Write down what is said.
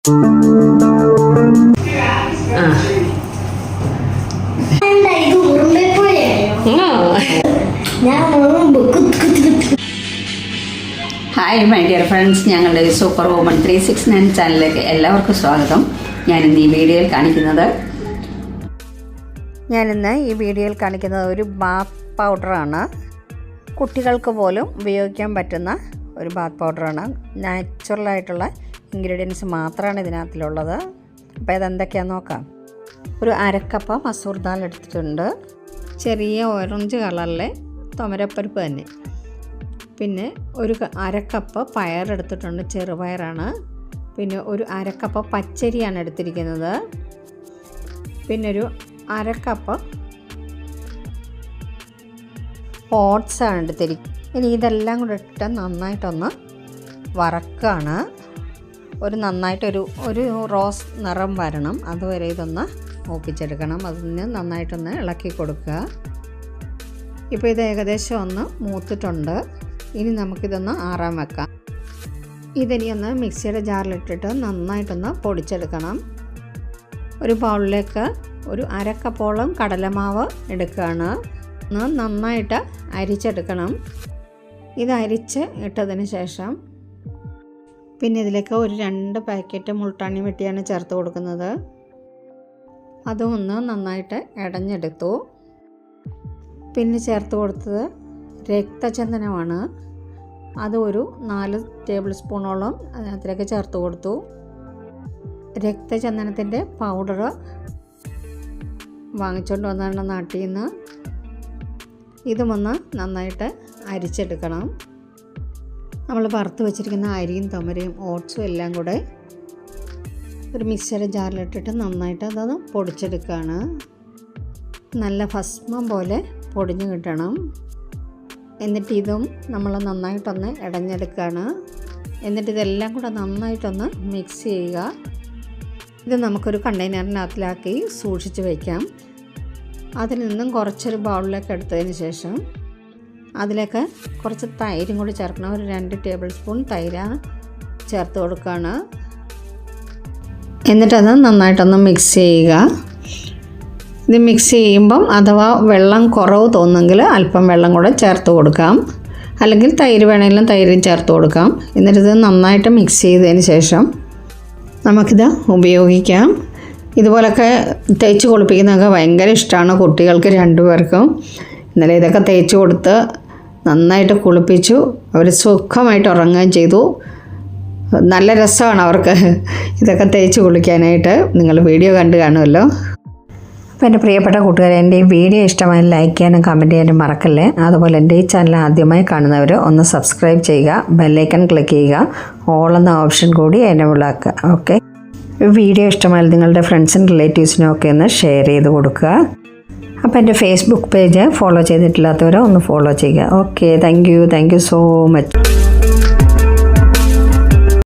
Hi my dear friends, ഞങ്ങളുടെ super woman 369 ചാനലിലേക്ക് എല്ലാവർക്കും സ്വാഗതം. ഞാനിന്ന് ഈ വീഡിയോയിൽ കാണിക്കുന്നത് ഒരു ബാത്ത് പൗഡറാണ്. കുട്ടികൾക്ക് പോലും ഉപയോഗിക്കാൻ പറ്റുന്ന ഒരു ബാത്ത് പൗഡറാണ്. നാച്ചുറലായിട്ടുള്ള ഇൻഗ്രീഡിയൻസ് മാത്രമാണ് ഇതിനകത്തിലുള്ളത്. അപ്പോൾ ഇതെന്തൊക്കെയാണെന്ന് നോക്കാം. ഒരു അരക്കപ്പ് മസൂർ ദാൽ എടുത്തിട്ടുണ്ട്. ചെറിയ ഓറഞ്ച് കളറിലെ തുമരപ്പരിപ്പ് തന്നെ. പിന്നെ ഒരു അരക്കപ്പ് പയറെടുത്തിട്ടുണ്ട്, ചെറുപയറാണ്. പിന്നെ ഒരു അരക്കപ്പ് പച്ചരിയാണ് എടുത്തിരിക്കുന്നത്. പിന്നെ ഒരു അരക്കപ്പ് ഓട്സാണ് എടുത്തിരിക്കുന്നത്. ഇനി ഇതെല്ലാം കൂടെ ഇട്ടിട്ട് നന്നായിട്ടൊന്ന് വറക്കുകയാണ്. ഒരു റോസ് നിറം വരണം, അതുവരെ ഇതൊന്ന് മൂപ്പിച്ചെടുക്കണം. അതിന് നന്നായിട്ടൊന്ന് ഇളക്കി കൊടുക്കുക. ഇപ്പോൾ ഇത് ഏകദേശം ഒന്ന് മൂത്തിട്ടുണ്ട്. ഇനി നമുക്കിതൊന്ന് ആറാൻ വെക്കാം. ഇതിനി ഒന്ന് മിക്സിയുടെ ജാറിലിട്ടിട്ട് നന്നായിട്ടൊന്ന് പൊടിച്ചെടുക്കണം. ഒരു ബൗളിലേക്ക് ഒരു അരക്കപ്പോളം കടലമാവ് എടുക്കുകയാണ്. നന്നായിട്ട് അരിച്ചെടുക്കണം. ഇത് അരിച്ച് ഇട്ടതിന് ശേഷം പിന്നെ ഇതിലേക്ക് ഒരു 2 പാക്കറ്റ് മുൾട്ടാണി വെട്ടിയാണ് ചേർത്ത് കൊടുക്കുന്നത്. അതും ഒന്ന് നന്നായിട്ട് ഇടഞ്ഞെടുത്തു. പിന്നെ ചേർത്ത് കൊടുത്തത് രക്തചന്ദനമാണ്. അത് ഒരു 4 ടേബിൾ സ്പൂണോളം അതിനകത്തേക്ക് ചേർത്ത് കൊടുത്തു. രക്തചന്ദനത്തിൻ്റെ പൗഡർ വാങ്ങിച്ചുകൊണ്ട് വന്നാണ് നാട്ടിൽ നിന്ന്. ഇതുമൊന്ന് നന്നായിട്ട് അരിച്ചെടുക്കണം. നമ്മൾ വറുത്ത് വെച്ചിരിക്കുന്ന അരിയും തുമരയും ഓട്സും എല്ലാം കൂടെ ഒരു മിക്സിയുടെ ജാറിലിട്ടിട്ട് നന്നായിട്ട് അതൊന്ന് പൊടിച്ചെടുക്കുകയാണ്. നല്ല ഭസ്മം പോലെ പൊടിഞ്ഞ് കിട്ടണം. എന്നിട്ട് ഇതും നമ്മൾ നന്നായിട്ടൊന്ന് ഇടഞ്ഞെടുക്കുകയാണ്. എന്നിട്ട് ഇതെല്ലാം കൂടെ നന്നായിട്ടൊന്ന് മിക്സ് ചെയ്യുക. ഇത് നമുക്കൊരു കണ്ടെയ്നറിനകത്തിലാക്കി സൂക്ഷിച്ച് വയ്ക്കാം. അതിൽ നിന്നും കുറച്ചൊരു ബൗളിലേക്ക് എടുത്തതിന് ശേഷം അതിലേക്ക് കുറച്ച് തൈരും കൂടി ചേർക്കണം. ഒരു 2 ടേബിൾ സ്പൂൺ തൈര് ചേർത്ത് കൊടുക്കുകയാണ്. എന്നിട്ടത് നന്നായിട്ടൊന്ന് മിക്സ് ചെയ്യുക. ഇത് മിക്സ് ചെയ്യുമ്പം അഥവാ വെള്ളം കുറവ് തോന്നുമെങ്കിൽ അല്പം വെള്ളം കൂടെ ചേർത്ത് കൊടുക്കാം. അല്ലെങ്കിൽ തൈര് വേണമെങ്കിലും തൈരും ചേർത്ത് കൊടുക്കാം. എന്നിട്ടിത് നന്നായിട്ട് മിക്സ് ചെയ്തതിന് ശേഷം നമുക്കിത് ഉപയോഗിക്കാം. ഇതുപോലൊക്കെ തേച്ച് കുളിപ്പിക്കുന്നതൊക്കെ ഭയങ്കര ഇഷ്ടമാണ് കുട്ടികൾക്ക് 2 പേർക്കും. ഇന്നലെ ഇതൊക്കെ തേച്ച് കൊടുത്ത് നന്നായിട്ട് കുളിപ്പിച്ചു. അവർ സുഖമായിട്ട് ഉറങ്ങുകയും ചെയ്തു. നല്ല രസമാണ് അവർക്ക് ഇതൊക്കെ തേച്ച് കുളിക്കാനായിട്ട്. നിങ്ങൾ വീഡിയോ കണ്ടു കാണുമല്ലോ. അപ്പോൾ എൻ്റെ പ്രിയപ്പെട്ട കൂട്ടുകാരെ, എൻ്റെ ഈ വീഡിയോ ഇഷ്ടമായി ലൈക്ക് ചെയ്യാനും കമൻറ്റ് ചെയ്യാനും മറക്കല്ലേ. അതുപോലെ എൻ്റെ ഈ ചാനൽ ആദ്യമായി കാണുന്നവർ ഒന്ന് സബ്സ്ക്രൈബ് ചെയ്യുക, ബെല്ലൈക്കൺ ക്ലിക്ക് ചെയ്യുക, ഓൾ എന്ന ഓപ്ഷൻ കൂടി എനേബിൾ ആക്കുക. ഓക്കെ, വീഡിയോ ഇഷ്ടമായാൽ നിങ്ങളുടെ ഫ്രണ്ട്സിനും റിലേറ്റീവ്സിനും ഒക്കെ ഒന്ന് ഷെയർ ചെയ്ത് കൊടുക്കുക. അപ്പോൾ എൻ്റെ ഫേസ്ബുക്ക് പേജ് ഫോളോ ചെയ്തിട്ടില്ലാത്തവരോ ഒന്ന് ഫോളോ ചെയ്യുക. Okay, thank you so much.